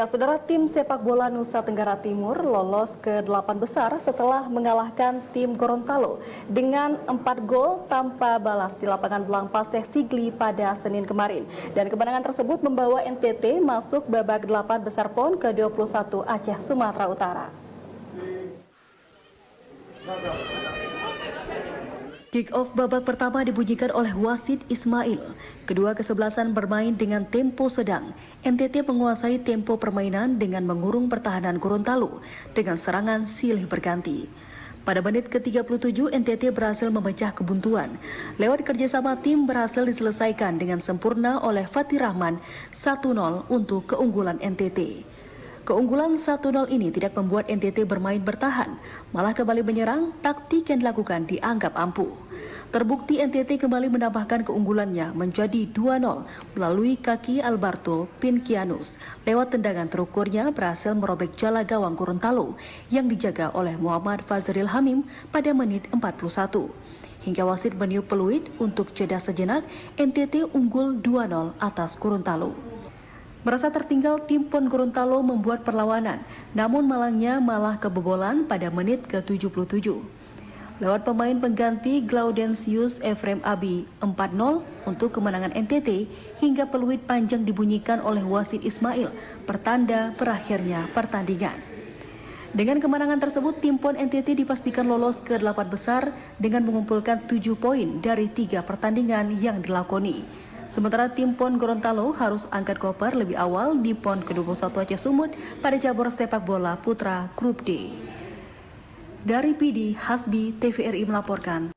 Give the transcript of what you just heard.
Ya, saudara, tim sepak bola Nusa Tenggara Timur lolos ke 8 besar setelah mengalahkan tim Gorontalo dengan 4 gol tanpa balas di lapangan Belang Paseh Sigli pada Senin kemarin. Dan kemenangan tersebut membawa NTT masuk babak 8 besar PON ke-21 Aceh, Sumatera Utara. Kick-off babak pertama dibunyikan oleh wasit Ismail. Kedua kesebelasan bermain dengan tempo sedang. NTT menguasai tempo permainan dengan mengurung pertahanan Gorontalo dengan serangan silih berganti. Pada menit ke-37, NTT berhasil memecah kebuntuan. Lewat kerjasama tim berhasil diselesaikan dengan sempurna oleh Fatih Rahman 1-0 untuk keunggulan NTT. Keunggulan 1-0 ini tidak membuat NTT bermain bertahan, malah kembali menyerang. Taktik yang dilakukan dianggap ampuh. Terbukti NTT kembali menambahkan keunggulannya menjadi 2-0 melalui kaki Alberto Pinkianus. Lewat tendangan terukurnya berhasil merobek jala gawang Gorontalo yang dijaga oleh Muhammad Fazril Hamim pada menit 41. Hingga wasit meniup peluit untuk jeda sejenak, NTT unggul 2-0 atas Gorontalo. Merasa tertinggal, tim PON Gorontalo membuat perlawanan, namun malangnya malah kebobolan pada menit ke-77. Lewat pemain pengganti Glaudensius Efrem Abi 4-0 untuk kemenangan NTT hingga peluit panjang dibunyikan oleh wasit Ismail, pertanda berakhirnya pertandingan. Dengan kemenangan tersebut, tim PON NTT dipastikan lolos ke 8 besar dengan mengumpulkan 7 poin dari 3 pertandingan yang dilakoni. Sementara tim PON Gorontalo harus angkat koper lebih awal di PON ke-21 Aceh Sumut pada cabur sepak bola putra Grup D. Dari PD, Hasbi, TVRI melaporkan.